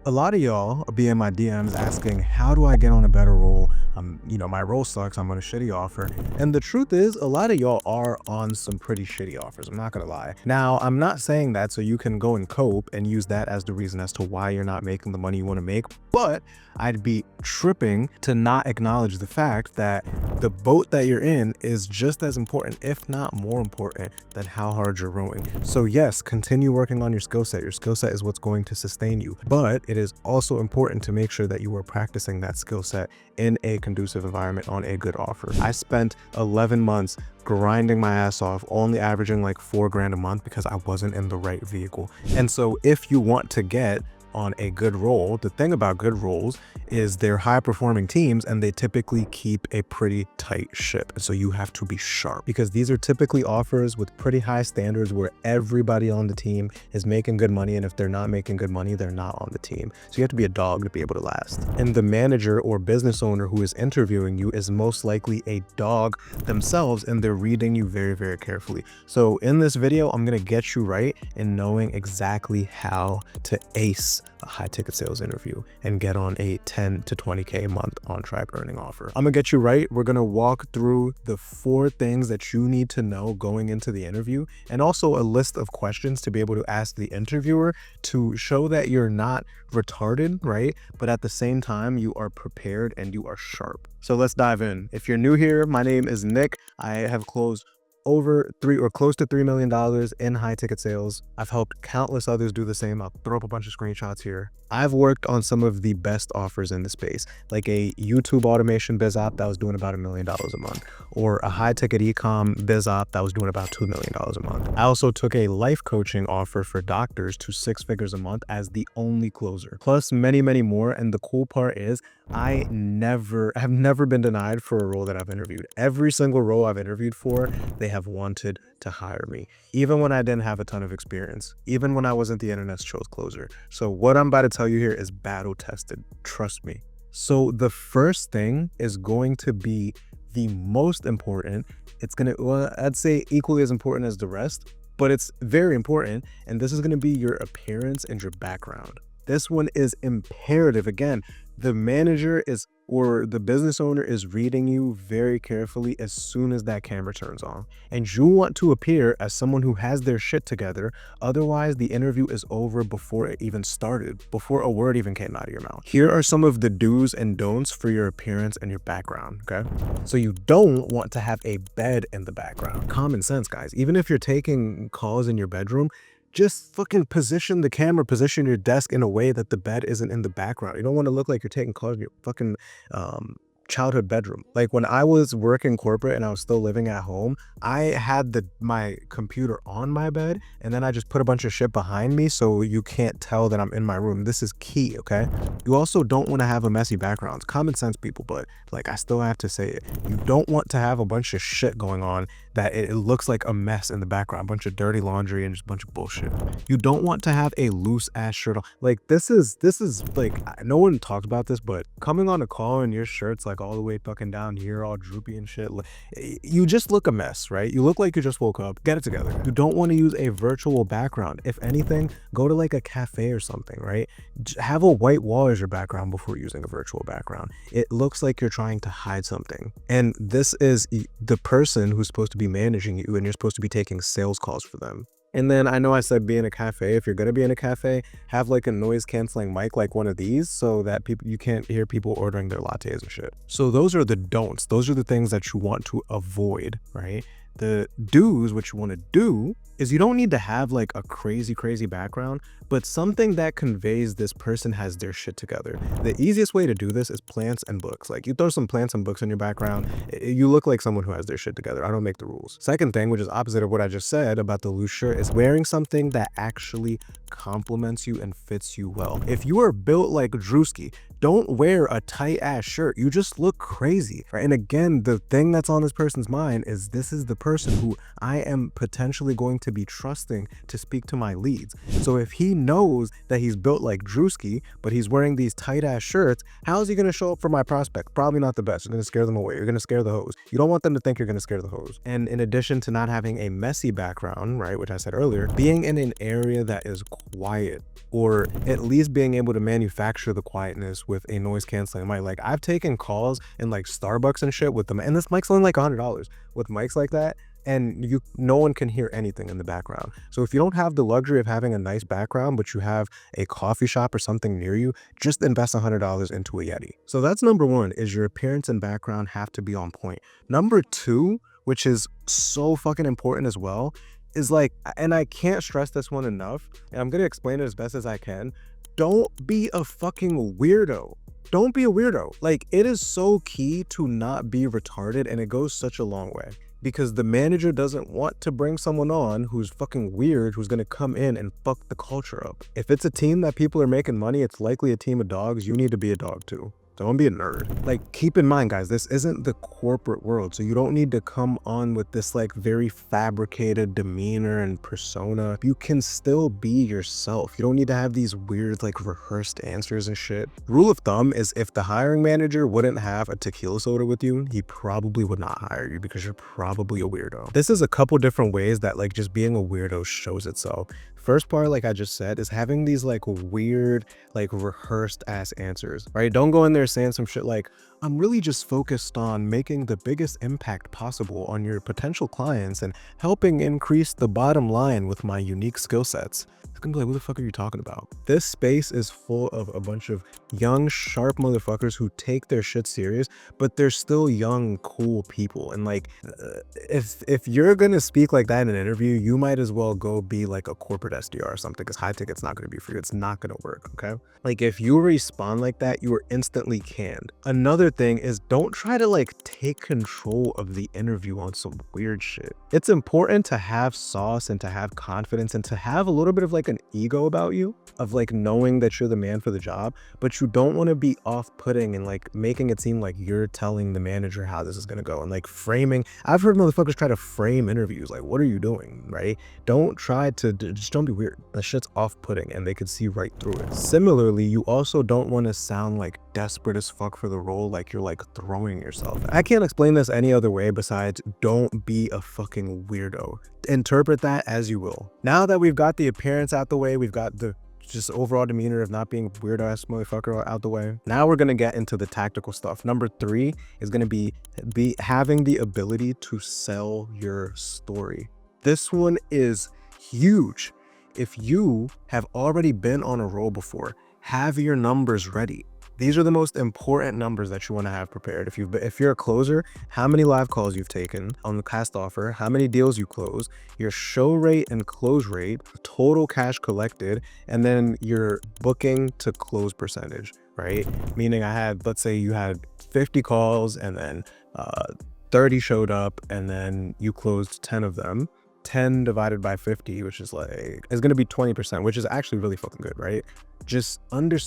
A lot of y'all be in my DMs asking, how do I get on a better role? My role sucks. I'm on a shitty offer. And the truth is, a lot of y'all are on some pretty shitty offers. I'm not gonna lie. Now, I'm not saying that so you can go and cope and use that as the reason as to why you're not making the money you want to make, but I'd be tripping to not acknowledge the fact that the boat that you're in is just as important, if not more important, than how hard you're rowing. So yes, continue working on your skill set. Your skill set is what's going to sustain you, but it is also important to make sure that you are practicing that skill set in a conducive environment on a good offer. I spent 11 months grinding my ass off, only averaging like $4 grand a month because I wasn't in the right vehicle. And so if you want to get on a good role, the thing about good roles is they're high performing teams and they typically keep a pretty tight ship. So you have to be sharp because these are typically offers with pretty high standards where everybody on the team is making good money. And if they're not making good money, they're not on the team. So you have to be a dog to be able to last. And the manager or business owner who is interviewing you is most likely a dog themselves, and they're reading you very, very carefully. So in this video, I'm going to get you right in knowing exactly how to ace a high ticket sales interview and get on a 10 to 20K a month on track earning offer. I'm gonna get you right. We're gonna walk through the 4 things that you need to know going into the interview, and also a list of questions to be able to ask the interviewer to show that you're not retarded, right? But at the same time, you are prepared and you are sharp. So let's dive in. If you're new here, my name is Nick. I have closed over close to $3 million in high ticket sales. I've helped countless others do the same. I'll throw up a bunch of screenshots here. I've worked on some of the best offers in the space, like a YouTube automation biz op that was doing about $1 million a month, or a high ticket ecom biz op that was doing about $2 million a month. I also took a life coaching offer for doctors to 6 figures a month as the only closer, plus many, many more. And the cool part is I have never been denied for a role that I've interviewed. Every single role I've interviewed for, they have wanted to hire me, even when I didn't have a ton of experience, even when I wasn't the internet's chosen closer. So what I'm about to tell you here is battle tested, trust me. So the first thing is going to be the most important. It's gonna, well, I'd say equally as important as the rest, but it's very important. And this is gonna be your appearance and your background. This one is imperative. Again, the manager or the business owner is reading you very carefully as soon as that camera turns on. And you want to appear as someone who has their shit together. Otherwise, the interview is over before it even started, before a word even came out of your mouth. Here are some of the do's and don'ts for your appearance and your background, okay? So you don't want to have a bed in the background. Common sense, guys. Even if you're taking calls in your bedroom, just fucking position the camera, position your desk in a way that the bed isn't in the background. You don't want to look like you're taking calls in your fucking childhood bedroom. Like when I was working corporate and I was still living at home, I had my computer on my bed, and then I just put a bunch of shit behind me so you can't tell that I'm in my room. This is key, okay? You also don't want to have a messy background. It's common sense, people, but like I still have to say it. You don't want to have a bunch of shit going on that it looks like a mess in the background, a bunch of dirty laundry and just a bunch of bullshit. You don't want to have a loose ass shirt on. Like this is like, no one talks about this, but coming on a call and your shirt's like all the way fucking down here, all droopy and shit, you just look a mess, right? You look like you just woke up. Get it together. You don't want to use a virtual background. If anything, go to like a cafe or something, right? Have a white wall as your background before using a virtual background. It looks like you're trying to hide something. And this is the person who's supposed to be managing you, and you're supposed to be taking sales calls for them. And then I know I said be in a cafe. If you're gonna be in a cafe, have like a noise canceling mic like one of these so that you can't hear people ordering their lattes and shit. So those are the don'ts. Those are the things that you want to avoid, right? The do's, what you want to do is you don't need to have like a crazy background, but something that conveys this person has their shit together. The easiest way to do this is plants and books. Like you throw some plants and books in your background, you look like someone who has their shit together. I don't make the rules. Second thing, which is opposite of what I just said about the loose shirt, is wearing something that actually complements you and fits you well. If you are built like Drewski, Don't wear a tight ass shirt. You just look crazy, right? And again, the thing that's on this person's mind is this is the person who I am potentially going to be trusting to speak to my leads. So if he knows that he's built like Drewski, but he's wearing these tight ass shirts, how is he going to show up for my prospect? Probably not the best. You're going to scare them away. You're going to scare the hose. You don't want them to think you're going to scare the hose. And in addition to not having a messy background, right, which I said earlier, being in an area that is quiet, or at least being able to manufacture the quietness with a noise canceling mic. Like I've taken calls in like Starbucks and shit with them, and this mic's only like $100 with mics like that, and no one can hear anything in the background. So if you don't have the luxury of having a nice background, but you have a coffee shop or something near you, just invest $100 into a Yeti. So that's number one, is your appearance and background have to be on point. Number two, which is so fucking important as well, is like, and I can't stress this one enough, and I'm gonna explain it as best as I can. Don't be a fucking weirdo. Don't be a weirdo. Like, it is so key to not be retarded, and it goes such a long way, because the manager doesn't want to bring someone on who's fucking weird, who's gonna come in and fuck the culture up. If it's a team that people are making money, it's likely a team of dogs. You need to be a dog too. Don't be a nerd. Like, keep in mind, guys, this isn't the corporate world, so you don't need to come on with this like very fabricated demeanor and persona. You can still be yourself. You don't need to have these weird like rehearsed answers and shit. Rule of thumb is, if the hiring manager wouldn't have a tequila soda with you, he probably would not hire you, because you're probably a weirdo. This is a couple different ways that like just being a weirdo shows itself. First part, like I just said, is having these like weird, like rehearsed ass answers, right? Don't go in there saying some shit like, I'm really just focused on making the biggest impact possible on your potential clients and helping increase the bottom line with my unique skill sets. It's gonna be like, what the fuck are you talking about? This space is full of a bunch of young, sharp motherfuckers who take their shit serious, but they're still young, cool people. And like, if you're gonna speak like that in an interview, you might as well go be like a corporate SDR or something, because high ticket's not gonna be for you. It's not gonna work, okay? Like, if you respond like that, you are instantly canned. Another thing is, don't try to like take control of the interview on some weird shit. It's important to have sauce and to have confidence and to have a little bit of like an ego about you, of like knowing that you're the man for the job, but you don't want to be off-putting and like making it seem like you're telling the manager how this is going to go, and like framing. I've heard motherfuckers try to frame interviews. Like, what are you doing, right? Don't try to, just don't be weird. That shit's off-putting and they could see right through it. Similarly, you also don't want to sound like desperate as fuck for the role, like you're like throwing yourself. I can't explain this any other way besides don't be a fucking weirdo. Interpret that as you will. Now that we've got the appearance out the way, we've got the just overall demeanor of not being weird ass motherfucker out the way. Now we're gonna get into the tactical stuff. Number three is gonna be having the ability to sell your story. This one is huge. If you have already been on a roll before, have your numbers ready. These are the most important numbers that you want to have prepared. If you're a closer, how many live calls you've taken on the cast offer, how many deals you close, your show rate and close rate, total cash collected, and then your booking to close percentage, right? Meaning let's say you had 50 calls and then 30 showed up and then you closed 10 of them. 10 divided by 50, which is like, is going to be 20%, which is actually really fucking good, right? Just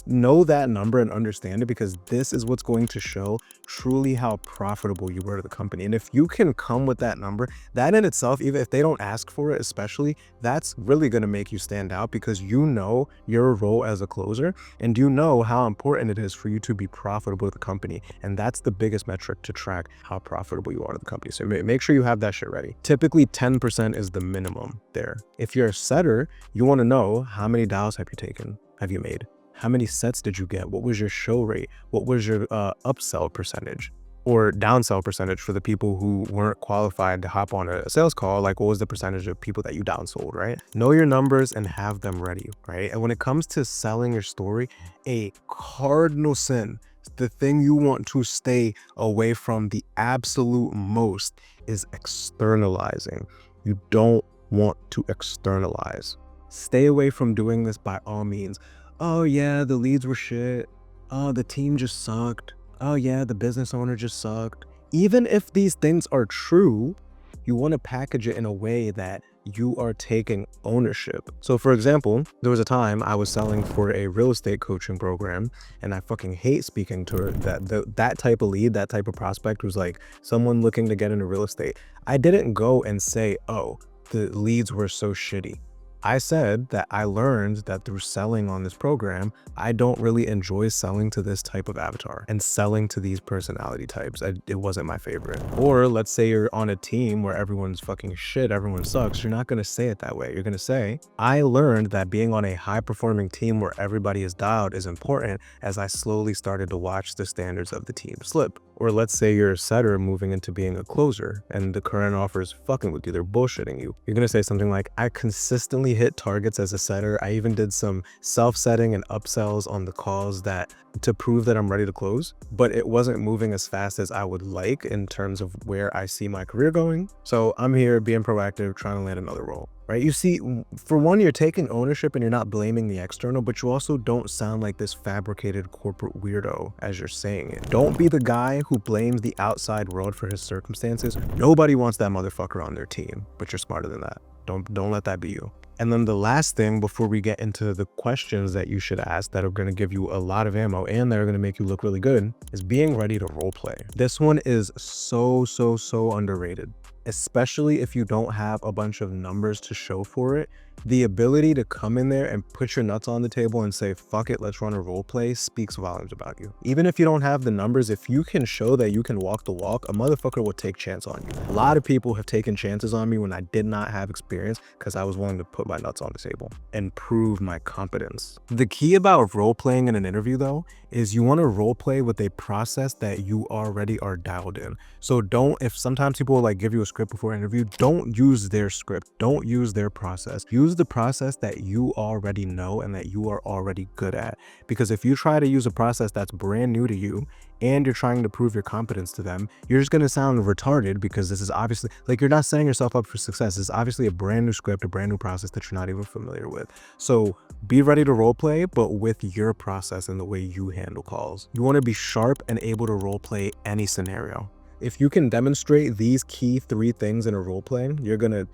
know that number and understand it, because this is what's going to show truly how profitable you were to the company. And if you can come with that number, that in itself, even if they don't ask for it, especially, that's really going to make you stand out, because you know your role as a closer and you know how important it is for you to be profitable to the company. And that's the biggest metric to track how profitable you are to the company. So make sure you have that shit ready. Typically 10% is the minimum there. If you're a setter, you want to know, how many dials have you taken? Have you made? How many sets did you get? What was your show rate? What was your upsell percentage or downsell percentage for the people who weren't qualified to hop on a sales call? Like, what was the percentage of people that you downsold, right? Know your numbers and have them ready, right? And when it comes to selling your story, a cardinal sin, the thing you want to stay away from the absolute most, is externalizing. You don't want to externalize. Stay away from doing this by all means. Oh yeah, the leads were shit. Oh, the team just sucked. Oh yeah, the business owner just sucked. Even if these things are true, you want to package it in a way that you are taking ownership. So for example, there was a time I was selling for a real estate coaching program, and I fucking hate speaking to her. That type of lead, that type of prospect was like someone looking to get into real estate. I didn't go and say, oh, the leads were so shitty. I said that I learned that through selling on this program, I don't really enjoy selling to this type of avatar and selling to these personality types. It wasn't my favorite. Or let's say you're on a team where everyone's fucking shit, everyone sucks. You're not going to say it that way. You're going to say, I learned that being on a high performing team where everybody is dialed is important as I slowly started to watch the standards of the team slip. Or let's say you're a setter moving into being a closer and the current offer is fucking with you. They're bullshitting you. You're going to say something like, I consistently hit targets as a setter. I even did some self-setting and upsells on the calls to prove that I'm ready to close, but it wasn't moving as fast as I would like in terms of where I see my career going. So I'm here being proactive, trying to land another role. Right? You see, for one, you're taking ownership and you're not blaming the external, but you also don't sound like this fabricated corporate weirdo as you're saying it. Don't be the guy who blames the outside world for his circumstances. Nobody wants that motherfucker on their team, but you're smarter than that. Don't let that be you. And then the last thing before we get into the questions that you should ask that are going to give you a lot of ammo and that are going to make you look really good is being ready to role play. This one is so underrated, especially if you don't have a bunch of numbers to show for it. The ability to come in there and put your nuts on the table and say, fuck it, let's run a role play speaks volumes about you. Even if you don't have the numbers, if you can show that you can walk the walk, a motherfucker will take chance on you. A lot of people have taken chances on me when I did not have experience because I was willing to put my nuts on the table and prove my competence. The key about role playing in an interview though, is you want to role play with a process that you already are dialed in. So if sometimes people will like give you a script before an interview, don't use their script. Don't use their process. Use the process that you already know and that you are already good at. Because if you try to use a process that's brand new to you and you're trying to prove your competence to them, you're just going to sound retarded because this is obviously like you're not setting yourself up for success. It's obviously a brand new script, a brand new process that you're not even familiar with. So be ready to role play, but with your process and the way you handle calls. You want to be sharp and able to role play any scenario. If you can demonstrate these key 3 things in a role play, you're gonna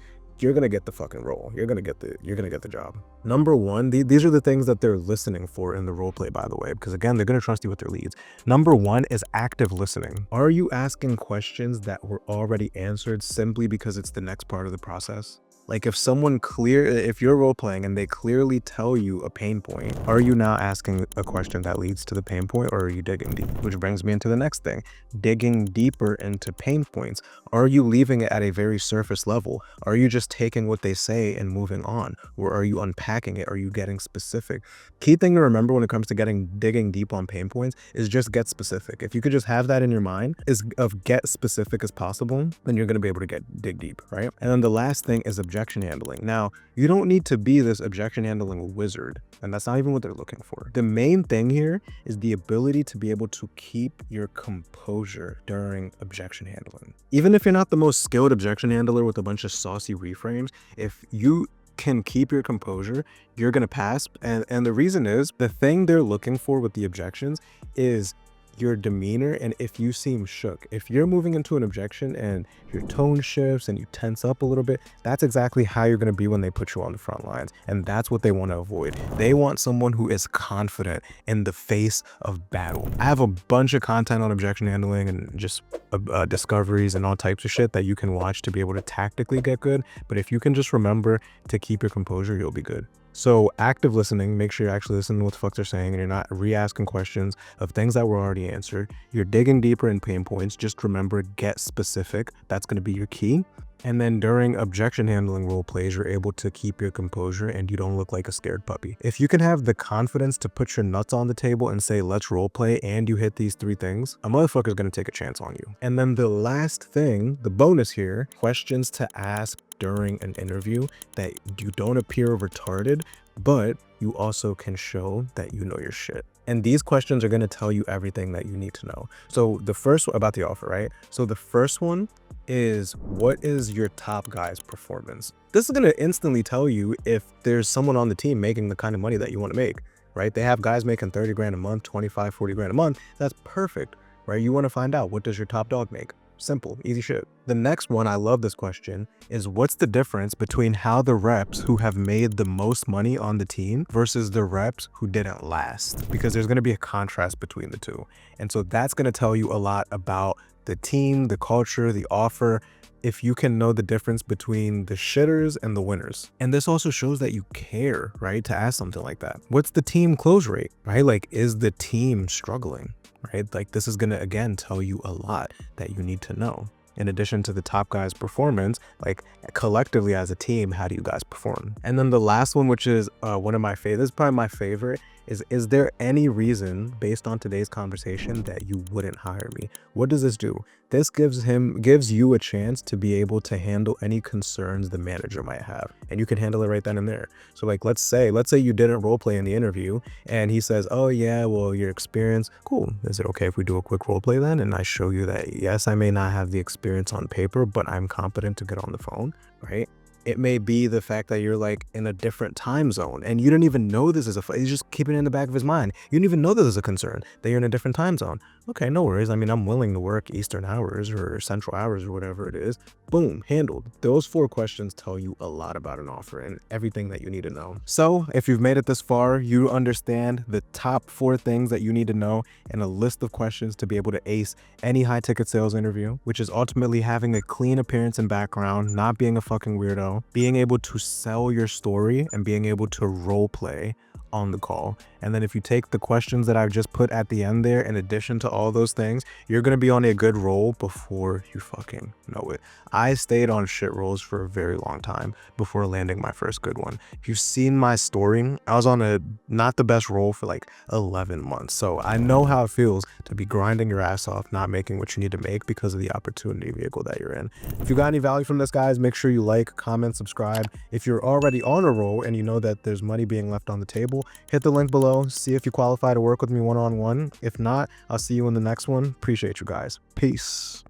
get the fucking role. You're gonna get the job. Number 1, these are the things that they're listening for in the role play, by the way, because again, they're gonna trust you with their leads. Number 1 is active listening. Are you asking questions that were already answered simply because it's the next part of the process? Like if you're role playing and they clearly tell you a pain point, are you now asking a question that leads to the pain point, or are you digging deep? Which brings me into the next thing, digging deeper into pain points. Are you leaving it at a very surface level? Are you just taking what they say and moving on? Or are you unpacking it? Are you getting specific? Key thing to remember when it comes to digging deep on pain points is just get specific. If you could just have that in your mind of get specific as possible, then you're going to be able to dig deep, right? And then the last thing is objection handling. Now, you don't need to be this objection handling wizard, and that's not even what they're looking for. The main thing here is the ability to be able to keep your composure during objection handling. Even if you're not the most skilled objection handler with a bunch of saucy reframes, if you can keep your composure, you're gonna pass. And the reason is, the thing they're looking for with the objections is your demeanor and if you seem shook. If you're moving into an objection and your tone shifts and you tense up a little bit, that's exactly how you're going to be when they put you on the front lines. And that's what they want to avoid. They want someone who is confident in the face of battle. I have a bunch of content on objection handling and just discoveries and all types of shit that you can watch to be able to tactically get good. But if you can just remember to keep your composure, you'll be good. So active listening, make sure you're actually listening to what the fuck they're saying and you're not re-asking questions of things that were already answered. You're digging deeper in pain points. Just remember, get specific. That's going to be your key. And then during objection handling role plays, you're able to keep your composure and you don't look like a scared puppy. If you can have the confidence to put your nuts on the table and say, let's role play, and you hit these 3 things, a motherfucker's gonna take a chance on you. And then the last thing, the bonus here, questions to ask during an interview that you don't appear retarded, but you also can show that you know your shit. And these questions are going to tell you everything that you need to know. So the first one about the offer, right? So the first one is, what is your top guy's performance? This is going to instantly tell you if there's someone on the team making the kind of money that you want to make, right? They have guys making 30 grand a month, 25, 40 grand a month. That's perfect, right? You want to find out, what does your top dog make? Simple, easy shit. The next one, I love this question, is what's the difference between how the reps who have made the most money on the team versus the reps who didn't last? Because there's going to be a contrast between the two. And so that's going to tell you a lot about the team, the culture, the offer, if you can know the difference between the shitters and the winners. And this also shows that you care, right? To ask something like that. What's the team close rate, right? Like, is the team struggling, right? Like, this is gonna, again, tell you a lot that you need to know. In addition to the top guys' performance, like collectively as a team, how do you guys perform? And then the last one, which is one of my favorites, this is probably my favorite, is there any reason based on today's conversation that you wouldn't hire me? What does this do? This gives you a chance to be able to handle any concerns the manager might have, and you can handle it right then and there. So like, let's say you didn't role play in the interview and he says, oh yeah, well, your experience, cool. Is it okay if we do a quick role play then? And I show you that, yes, I may not have the experience on paper, but I'm competent to get on the phone, right? It may be the fact that you're like in a different time zone and you don't even know this is he's just keeping it in the back of his mind. You don't even know this is a concern that you're in a different time zone. Okay, no worries. I mean, I'm willing to work Eastern hours or Central hours or whatever it is. Boom, handled. Those 4 questions tell you a lot about an offer and everything that you need to know. So if you've made it this far, you understand the top 4 things that you need to know and a list of questions to be able to ace any high ticket sales interview, which is ultimately having a clean appearance and background, not being a fucking weirdo, being able to sell your story and being able to role play on the call. And then if you take the questions that I've just put at the end there, in addition to all those things, you're going to be on a good roll before you fucking know it. I stayed on shit rolls for a very long time before landing my first good one. If you've seen my story, I was on a not the best roll for like 11 months. So I know how it feels to be grinding your ass off, not making what you need to make because of the opportunity vehicle that you're in. If you got any value from this, guys, make sure you like, comment, subscribe. If you're already on a roll and you know that there's money being left on the table, hit the link below, see if you qualify to work with me one-on-one. If not, I'll see you in the next one. Appreciate you guys. Peace.